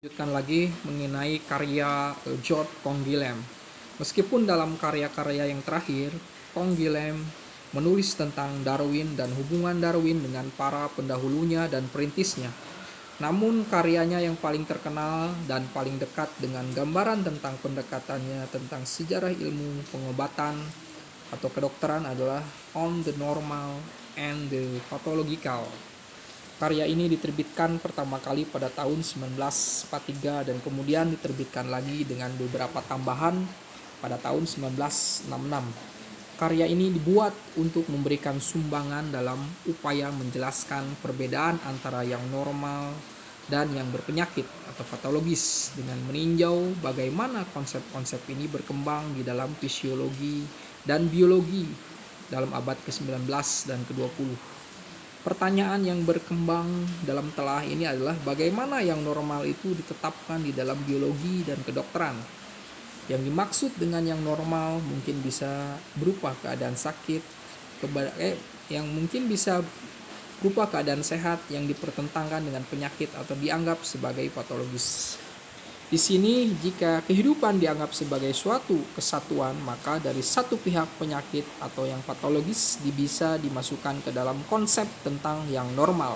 Lanjutkan lagi mengenai karya George Canguilhem. Meskipun dalam karya-karya yang terakhir, Canguilhem menulis tentang Darwin dan hubungan Darwin dengan para pendahulunya dan perintisnya. Namun karyanya yang paling terkenal dan paling dekat dengan gambaran tentang pendekatannya tentang sejarah ilmu pengobatan atau kedokteran adalah On the Normal and the Pathological. Karya ini diterbitkan pertama kali pada tahun 1943 dan kemudian diterbitkan lagi dengan beberapa tambahan pada tahun 1966. Karya ini dibuat untuk memberikan sumbangan dalam upaya menjelaskan perbedaan antara yang normal dan yang berpenyakit atau patologis dengan meninjau bagaimana konsep-konsep ini berkembang di dalam fisiologi dan biologi dalam abad ke-19 dan ke-20. Pertanyaan yang berkembang dalam telah ini adalah bagaimana yang normal itu ditetapkan di dalam biologi dan kedokteran. Yang dimaksud dengan yang normal mungkin bisa berupa keadaan sakit, yang mungkin bisa berupa keadaan sehat yang dipertentangkan dengan penyakit atau dianggap sebagai patologis. Di sini, jika kehidupan dianggap sebagai suatu kesatuan, maka dari satu pihak penyakit atau yang patologis bisa dimasukkan ke dalam konsep tentang yang normal.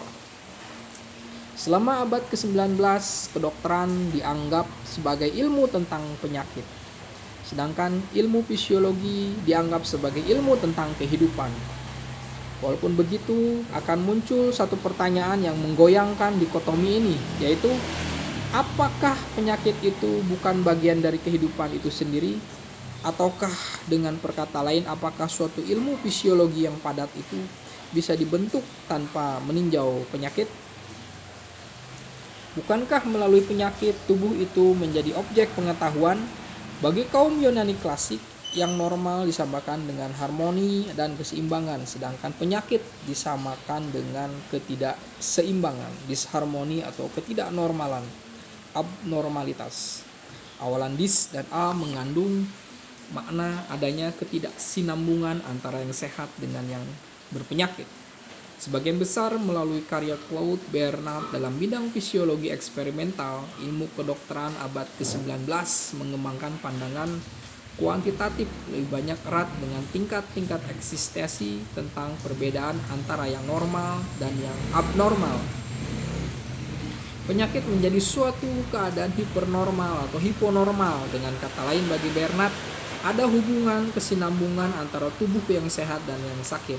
Selama abad ke-19, kedokteran dianggap sebagai ilmu tentang penyakit, sedangkan ilmu fisiologi dianggap sebagai ilmu tentang kehidupan. Walaupun begitu, akan muncul satu pertanyaan yang menggoyangkan dikotomi ini, yaitu apakah penyakit itu bukan bagian dari kehidupan itu sendiri? Ataukah dengan perkata lain, apakah suatu ilmu fisiologi yang padat itu bisa dibentuk tanpa meninjau penyakit? Bukankah melalui penyakit tubuh itu menjadi objek pengetahuan? Bagi kaum Yunani klasik, yang normal disamakan dengan harmoni dan keseimbangan, sedangkan penyakit disamakan dengan ketidakseimbangan, disharmoni atau ketidaknormalan, abnormalitas. Awalan dis dan a mengandung makna adanya ketidaksinambungan antara yang sehat dengan yang berpenyakit. Sebagian besar melalui karya Claude Bernard dalam bidang fisiologi eksperimental, ilmu kedokteran abad ke-19 mengembangkan pandangan kuantitatif lebih banyak erat dengan tingkat-tingkat eksistensi tentang perbedaan antara yang normal dan yang abnormal. Penyakit menjadi suatu keadaan hipernormal atau hiponormal. Dengan kata lain, bagi Bernard, ada hubungan kesinambungan antara tubuh yang sehat dan yang sakit.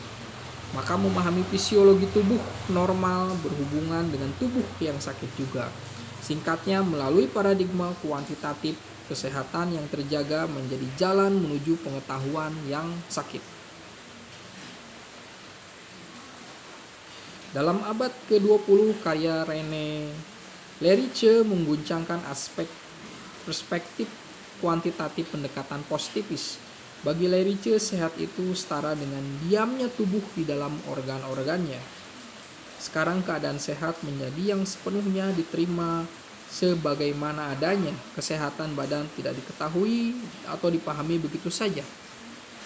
Maka memahami fisiologi tubuh normal berhubungan dengan tubuh yang sakit juga. Singkatnya, melalui paradigma kuantitatif, kesehatan yang terjaga menjadi jalan menuju pengetahuan yang sakit. Dalam abad ke-20, karya René Leriche mengguncangkan aspek perspektif kuantitatif pendekatan positifis. Bagi Leriche, sehat itu setara dengan diamnya tubuh di dalam organ-organnya. Sekarang keadaan sehat menjadi yang sepenuhnya diterima sebagaimana adanya. Kesehatan badan tidak diketahui atau dipahami begitu saja.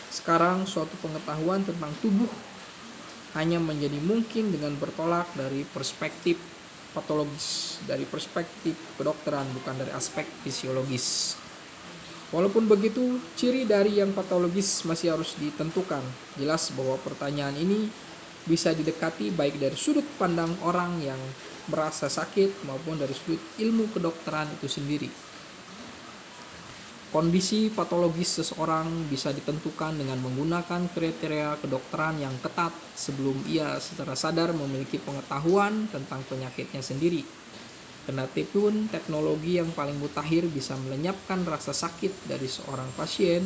Sekarang suatu pengetahuan tentang tubuh hanya menjadi mungkin dengan bertolak dari perspektif patologis, dari perspektif kedokteran, bukan dari aspek fisiologis. Walaupun begitu, ciri dari yang patologis masih harus ditentukan. Jelas bahwa pertanyaan ini bisa didekati baik dari sudut pandang orang yang merasa sakit maupun dari sudut ilmu kedokteran itu sendiri. Kondisi patologis seseorang bisa ditentukan dengan menggunakan kriteria kedokteran yang ketat sebelum ia secara sadar memiliki pengetahuan tentang penyakitnya sendiri. Kendatipun teknologi yang paling mutakhir bisa melenyapkan rasa sakit dari seorang pasien,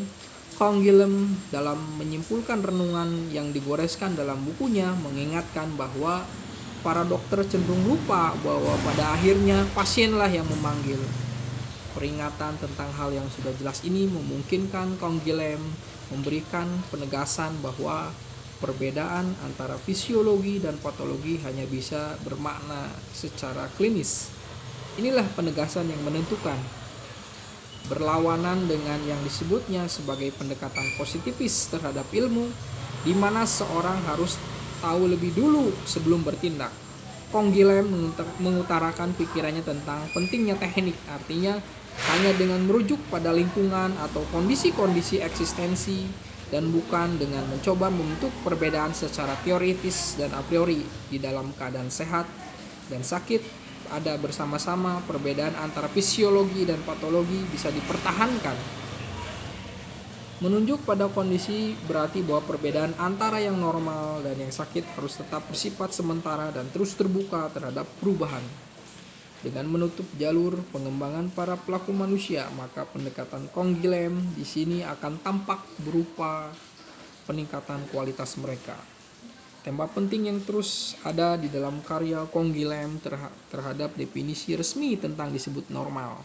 Canguilhem dalam menyimpulkan renungan yang digoreskan dalam bukunya mengingatkan bahwa para dokter cenderung lupa bahwa pada akhirnya pasienlah yang memanggil. Peringatan tentang hal yang sudah jelas ini memungkinkan Canguilhem memberikan penegasan bahwa perbedaan antara fisiologi dan patologi hanya bisa bermakna secara klinis. Inilah penegasan yang menentukan, berlawanan dengan yang disebutnya sebagai pendekatan positifis terhadap ilmu, di mana seorang harus tahu lebih dulu sebelum bertindak. Canguilhem mengutarakan pikirannya tentang pentingnya teknik, artinya hanya dengan merujuk pada lingkungan atau kondisi-kondisi eksistensi dan bukan dengan mencoba membentuk perbedaan secara teoritis dan a priori. Di dalam keadaan sehat dan sakit ada bersama-sama, perbedaan antara fisiologi dan patologi bisa dipertahankan. Menunjuk pada kondisi berarti bahwa perbedaan antara yang normal dan yang sakit harus tetap bersifat sementara dan terus terbuka terhadap perubahan. Dengan menutup jalur pengembangan para pelaku manusia, maka pendekatan Canguilhem di sini akan tampak berupa peningkatan kualitas mereka. Tema penting yang terus ada di dalam karya Canguilhem terhadap definisi resmi tentang disebut normal.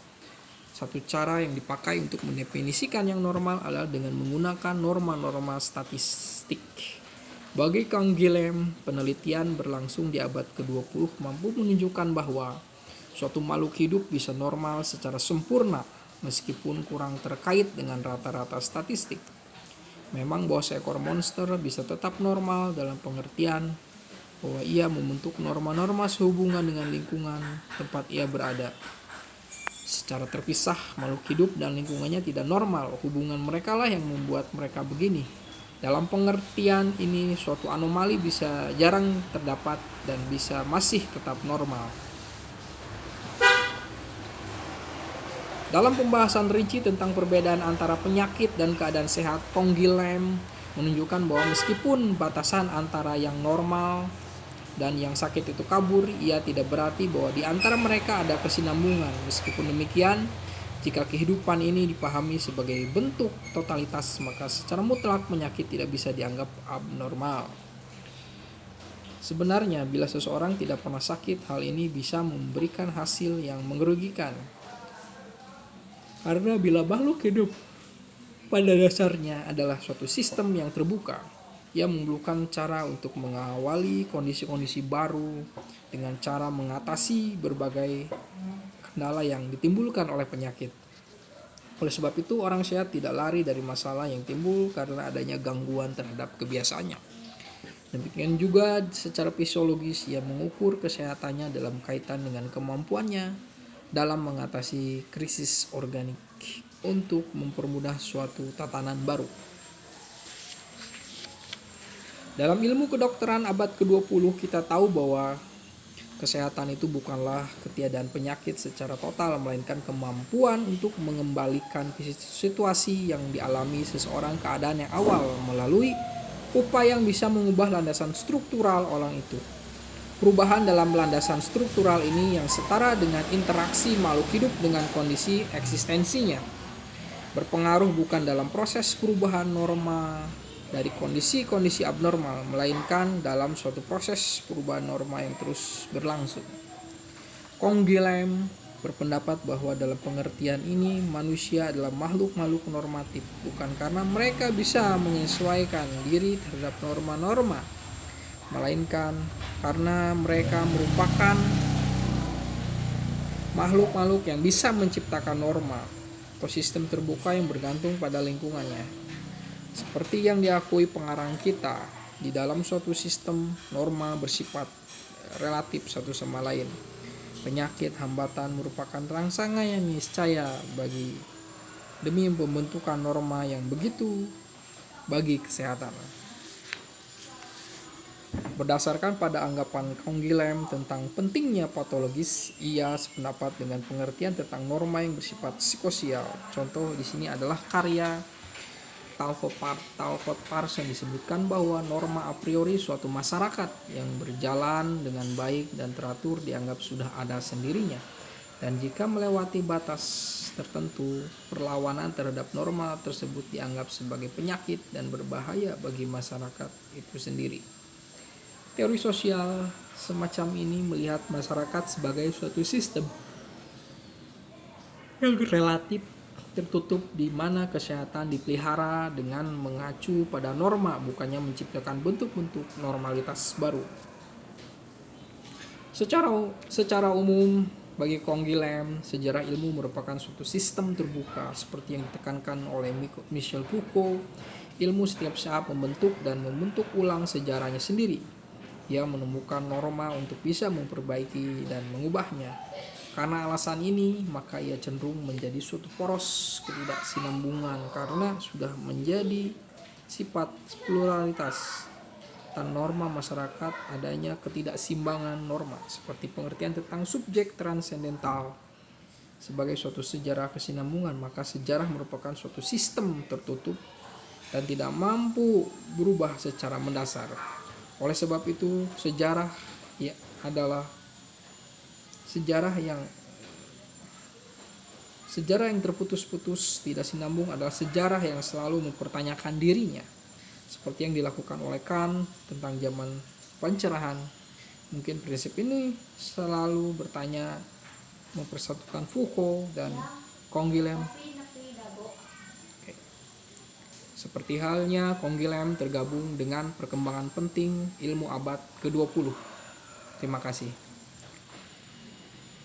Satu cara yang dipakai untuk mendefinisikan yang normal adalah dengan menggunakan norma-norma statistik. Bagi Canguilhem, penelitian berlangsung di abad ke-20 mampu menunjukkan bahwa suatu makhluk hidup bisa normal secara sempurna meskipun kurang terkait dengan rata-rata statistik. Memang bahwa seekor monster bisa tetap normal dalam pengertian bahwa ia membentuk norma-norma sehubungan dengan lingkungan tempat ia berada. Secara terpisah, makhluk hidup dan lingkungannya tidak normal. Hubungan mereka lah yang membuat mereka begini. Dalam pengertian ini, suatu anomali bisa jarang terdapat dan bisa masih tetap normal. Dalam pembahasan rinci tentang perbedaan antara penyakit dan keadaan sehat, Canguilhem menunjukkan bahwa meskipun batasan antara yang normal dan yang sakit itu kabur, ia tidak berarti bahwa di antara mereka ada kesinambungan. Meskipun demikian, jika kehidupan ini dipahami sebagai bentuk totalitas, maka secara mutlak penyakit tidak bisa dianggap abnormal. Sebenarnya, bila seseorang tidak pernah sakit, hal ini bisa memberikan hasil yang merugikan. Karena bila makhluk hidup pada dasarnya adalah suatu sistem yang terbuka, ia memerlukan cara untuk mengawali kondisi-kondisi baru dengan cara mengatasi berbagai kendala yang ditimbulkan oleh penyakit. Oleh sebab itu, orang sehat tidak lari dari masalah yang timbul karena adanya gangguan terhadap kebiasaannya. Demikian juga secara fisiologis, ia mengukur kesehatannya dalam kaitan dengan kemampuannya dalam mengatasi krisis organik untuk mempermudah suatu tatanan baru. Dalam ilmu kedokteran abad ke-20 kita tahu bahwa kesehatan itu bukanlah ketiadaan penyakit secara total, melainkan kemampuan untuk mengembalikan situasi yang dialami seseorang keadaan yang awal melalui upaya yang bisa mengubah landasan struktural orang itu. Perubahan dalam landasan struktural ini yang setara dengan interaksi makhluk hidup dengan kondisi eksistensinya. Berpengaruh bukan dalam proses perubahan norma dari kondisi-kondisi abnormal, melainkan dalam suatu proses perubahan norma yang terus berlangsung. Canguilhem berpendapat bahwa dalam pengertian ini manusia adalah makhluk-makhluk normatif, bukan karena mereka bisa menyesuaikan diri terhadap norma-norma, melainkan karena mereka merupakan makhluk-makhluk yang bisa menciptakan norma atau sistem terbuka yang bergantung pada lingkungannya. Seperti yang diakui pengarang kita, di dalam suatu sistem, norma bersifat relatif satu sama lain. Penyakit hambatan merupakan rangsangan yang niscaya demi pembentukan norma yang begitu bagi kesehatan. Berdasarkan pada anggapan Canguilhem tentang pentingnya patologis, ia sependapat dengan pengertian tentang norma yang bersifat psikososial. Contoh di sini adalah karya Talcott Parsons disebutkan bahwa norma a priori suatu masyarakat yang berjalan dengan baik dan teratur dianggap sudah ada sendirinya, dan jika melewati batas tertentu, perlawanan terhadap norma tersebut dianggap sebagai penyakit dan berbahaya bagi masyarakat itu sendiri. Teori sosial semacam ini melihat masyarakat sebagai suatu sistem yang relatif tertutup di mana kesehatan dipelihara dengan mengacu pada norma, bukannya menciptakan bentuk-bentuk normalitas baru. Secara umum, bagi Canguilhem, sejarah ilmu merupakan suatu sistem terbuka seperti yang ditekankan oleh Michel Foucault. Ilmu setiap saat membentuk dan membentuk ulang sejarahnya sendiri. ia menemukan norma untuk bisa memperbaiki dan mengubahnya. Karena alasan ini, maka ia cenderung menjadi suatu poros ketidaksinambungan karena sudah menjadi sifat pluralitas dan norma masyarakat adanya ketidakseimbangan norma, seperti pengertian tentang subjek transendental sebagai suatu sejarah kesinambungan. Maka sejarah merupakan suatu sistem tertutup dan tidak mampu berubah secara mendasar. Oleh sebab itu, sejarah adalah sejarah yang terputus-putus, tidak sinambung, adalah sejarah yang selalu mempertanyakan dirinya, seperti yang dilakukan oleh Kant tentang zaman pencerahan. Mungkin prinsip ini selalu bertanya, mempersatukan Foucault dan Canguilhem. Seperti halnya Canguilhem tergabung dengan perkembangan penting ilmu abad ke-20. Terima kasih.